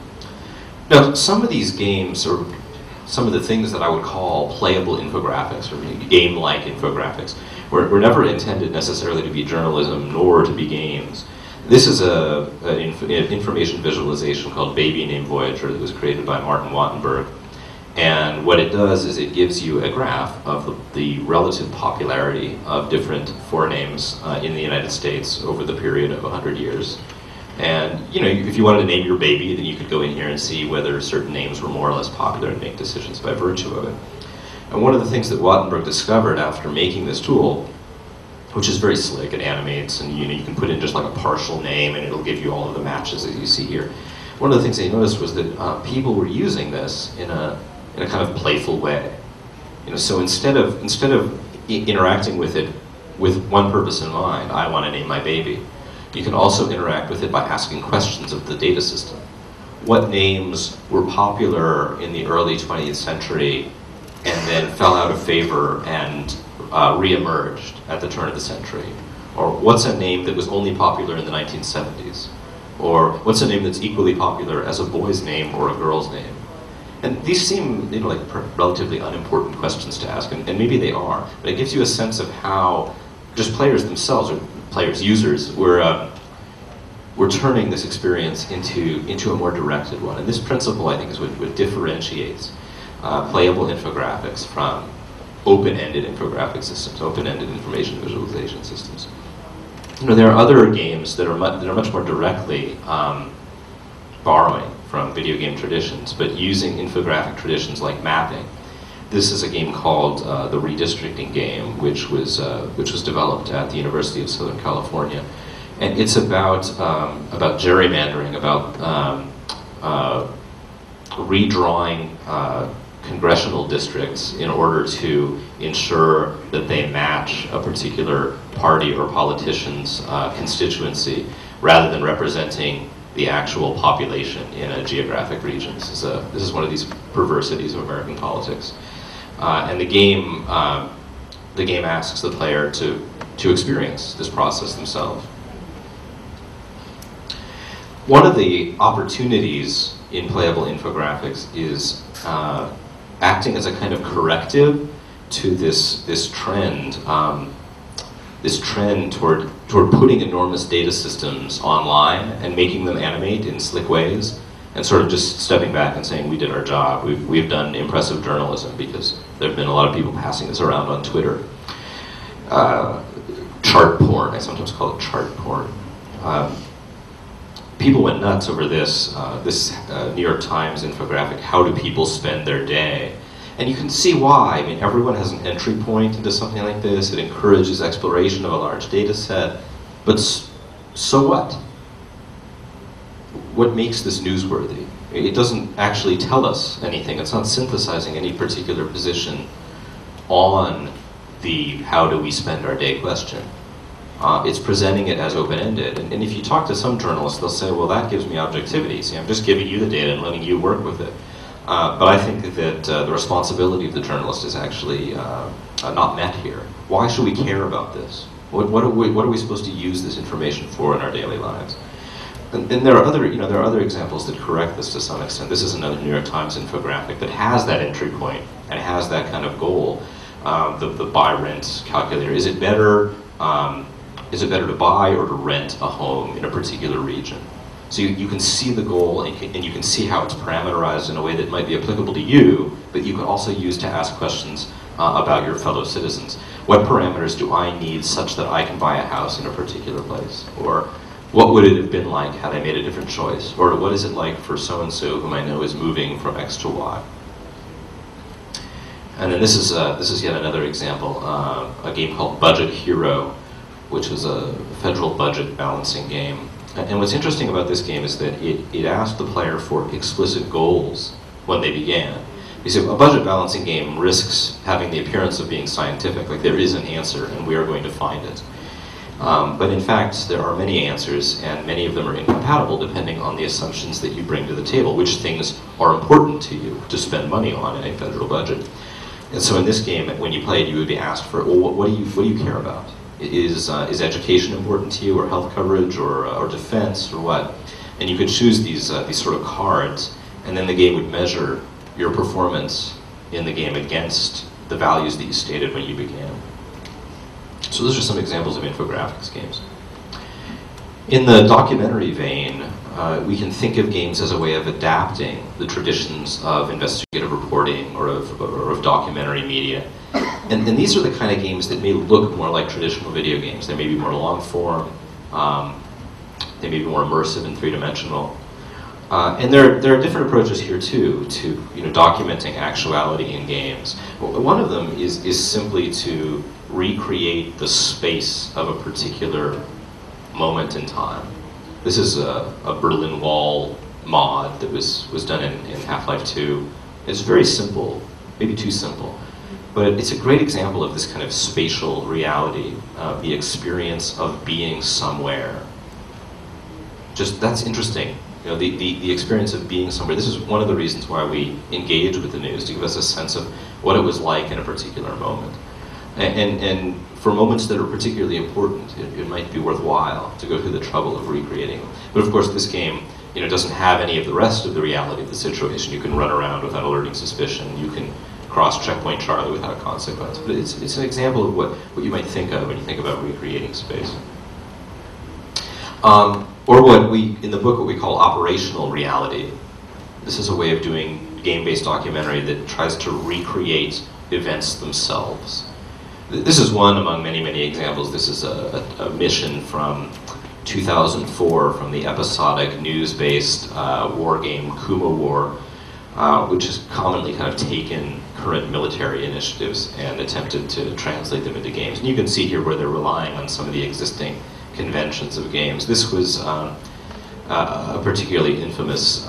Now, some of these games, or some of the things that I would call playable infographics, or game-like infographics, were never intended necessarily to be journalism, nor to be games. This is an information visualization called Baby Named Voyager that was created by Martin Wattenberg. And what it does is it gives you a graph of the relative popularity of different forenames in the United States over the period of 100 years. And you know, if you wanted to name your baby, then you could go in here and see whether certain names were more or less popular and make decisions by virtue of it. And one of the things that Wattenberg discovered after making this tool, which is very slick, it animates, and you can put in just like a partial name and it'll give you all of the matches that you see here. One of the things they noticed was that people were using this in a kind of playful way. You know, so instead of interacting with it with one purpose in mind, I want to name my baby, you can also interact with it by asking questions of the data system. What names were popular in the early 20th century and then fell out of favor and re-emerged at the turn of the century? Or what's a name that was only popular in the 1970s? Or what's a name that's equally popular as a boy's name or a girl's name? And these seem, you know, like relatively unimportant questions to ask, and maybe they are, but it gives you a sense of how just players themselves, or players, users, were turning this experience into a more directed one. And this principle, I think, is what differentiates playable infographics from open-ended infographic systems, open-ended information visualization systems. You know, there are other games that are much more directly borrowing from video game traditions, but using infographic traditions like mapping. This is a game called the Redistricting Game, which was developed at the University of Southern California, and it's about gerrymandering, about redrawing congressional districts in order to ensure that they match a particular party or politician's constituency, rather than representing the actual population in a geographic region. This is one of these perversities of American politics. And the game asks the player to experience this process themselves. One of the opportunities in playable infographics is acting as a kind of corrective to this trend this trend toward putting enormous data systems online and making them animate in slick ways, and sort of just stepping back and saying, we did our job, we've done impressive journalism, because there have been a lot of people passing this around on Twitter. Chart porn, I sometimes call it chart porn. People went nuts over this New York Times infographic, how do people spend their day? And you can see why. I mean, everyone has an entry point into something like this. It encourages exploration of a large data set. But so what? What makes this newsworthy? It doesn't actually tell us anything. It's not synthesizing any particular position on the how do we spend our day question. It's presenting it as open-ended. And if you talk to some journalists, they'll say, well, that gives me objectivity. See, I'm just giving you the data and letting you work with it. But I think that the responsibility of the journalist is actually not met here. Why should we care about this? What are we supposed to use this information for in our daily lives? And there are other examples that correct this to some extent. This is another New York Times infographic that has that entry point and has that kind of goal. The buy-rent calculator. Is it better to buy or to rent a home in a particular region? So you can see the goal, and you can see how it's parameterized in a way that might be applicable to you, but you can also use to ask questions about your fellow citizens. What parameters do I need such that I can buy a house in a particular place? Or what would it have been like had I made a different choice? Or what is it like for so-and-so whom I know is moving from X to Y? And then this is yet another example, a game called Budget Hero, which is a federal budget balancing game. And what's interesting about this game is that it asked the player for explicit goals when they began. You see, a budget balancing game risks having the appearance of being scientific, like there is an answer and we are going to find it. But in fact, there are many answers, and many of them are incompatible depending on the assumptions that you bring to the table, which things are important to you to spend money on in a federal budget. And so in this game, when you play it, you would be asked for, well, what do you care about? Is education important to you, or health coverage, or defense, or what? And you could choose these sort of cards, and then the game would measure your performance in the game against the values that you stated when you began. So those are some examples of infographics games. In the documentary vein, we can think of games as a way of adapting the traditions of investigative reporting or of documentary media. And these are the kind of games that may look more like traditional video games. They may be more long form, they may be more immersive and three-dimensional. And there are different approaches here too to documenting actuality in games. One of them is simply to recreate the space of a particular moment in time. This is a Berlin Wall mod that was done in Half-Life 2. It's very simple, maybe too simple, but it's a great example of this kind of spatial reality, the experience of being somewhere. Just, that's interesting. The experience of being somewhere. This is one of the reasons why we engage with the news, to give us a sense of what it was like in a particular moment. And for moments that are particularly important, it might be worthwhile to go through the trouble of recreating them. But of course, this game doesn't have any of the rest of the reality of the situation. You can run around without alerting suspicion. You can cross Checkpoint Charlie without consequence. But it's an example of what you might think of when you think about recreating space. Or what in the book, what we call operational reality. This is a way of doing game-based documentary that tries to recreate events themselves. This is one among many, many examples. This is a mission from 2004 from the episodic news-based war game Kuma War, which has commonly kind of taken current military initiatives and attempted to translate them into games. And you can see here where they're relying on some of the existing conventions of games. This was a particularly infamous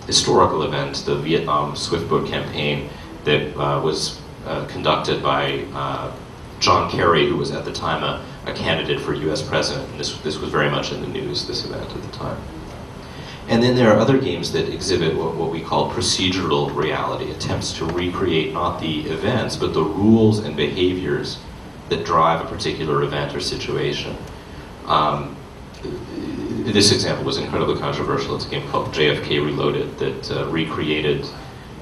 historical event, the Vietnam Swiftboat campaign that was conducted by John Kerry, who was at the time a candidate for US president. And this was very much in the news, this event at the time. And then there are other games that exhibit what we call procedural reality, attempts to recreate not the events, but the rules and behaviors that drive a particular event or situation. This example was incredibly controversial. It's a game called JFK Reloaded that recreated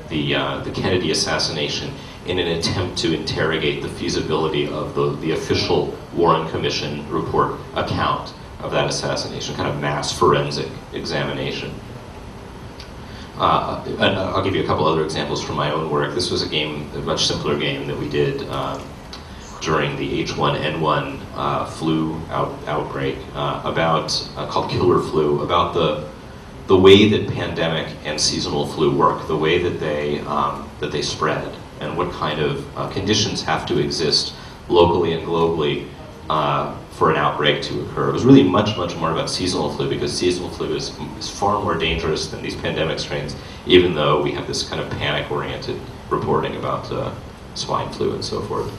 the Kennedy assassination in an attempt to interrogate the feasibility of the official Warren Commission report account of that assassination, kind of mass forensic examination. And I'll give you a couple other examples from my own work. This was a game, a much simpler game that we did during the H1N1 flu outbreak, called Killer Flu, about the way that pandemic and seasonal flu work, the way that they spread, and what kind of conditions have to exist locally and globally for an outbreak to occur. It was really much more about seasonal flu, because seasonal flu is far more dangerous than these pandemic strains, even though we have this kind of panic-oriented reporting about swine flu and so forth.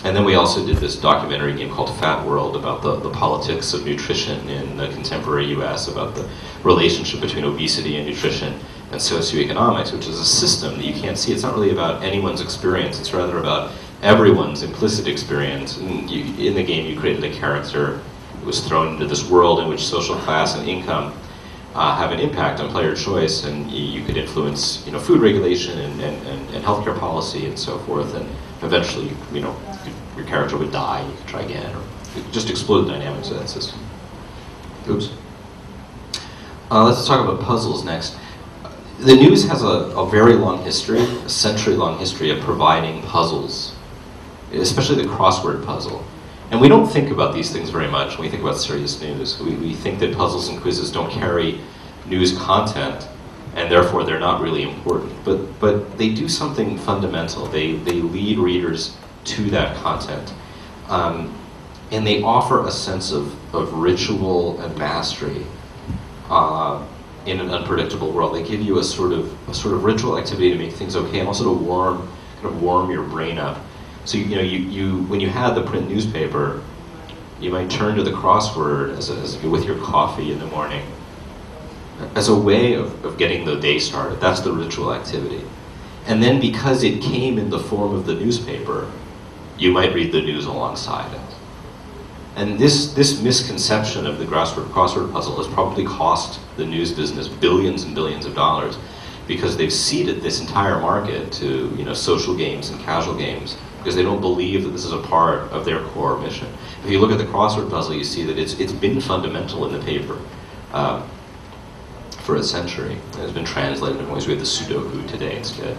And then we also did this documentary game called Fat World about the politics of nutrition in the contemporary US, about the relationship between obesity and nutrition and socioeconomics, which is a system that you can't see. It's not really about anyone's experience, it's rather about everyone's implicit experience. And in the game, you created a character who was thrown into this world in which social class and income have an impact on player choice, and you could influence, food regulation and healthcare policy and so forth. And eventually, your character would die. You could try again, or you could just explore the dynamics of that system. Oops. Let's talk about puzzles next. The news has a very long history, a century-long history of providing puzzles, especially the crossword puzzle. And we don't think about these things very much when we think about serious news. We think that puzzles and quizzes don't carry news content, and therefore they're not really important. But they do something fundamental. They lead readers to that content. And they offer a sense of ritual and mastery in an unpredictable world. They give you a sort of ritual activity to make things okay, and also to warm your brain up. So when you had the print newspaper, you might turn to the crossword with your coffee in the morning as a way of getting the day started. That's the ritual activity. And then because it came in the form of the newspaper, you might read the news alongside it. And this misconception of the crossword puzzle has probably cost the news business billions and billions of dollars, because they've ceded this entire market to social games and casual games, because they don't believe that this is a part of their core mission. If you look at the crossword puzzle, you see that it's been fundamental in the paper for a century. It's been translated in ways. We have the Sudoku today instead.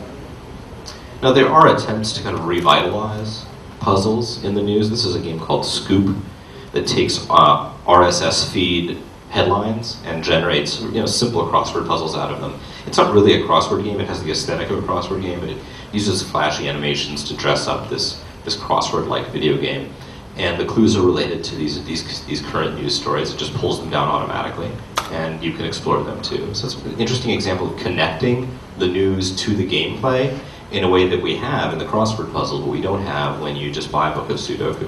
Now there are attempts to kind of revitalize puzzles in the news. This is a game called Scoop that takes RSS feed headlines and generates simple crossword puzzles out of them. It's not really a crossword game. It has the aesthetic of a crossword game, but it uses flashy animations to dress up this crossword-like video game. And the clues are related to these current news stories. It just pulls them down automatically, and you can explore them too. So it's an interesting example of connecting the news to the gameplay in a way that we have in the crossword puzzle, but we don't have when you just buy a book of Sudoku.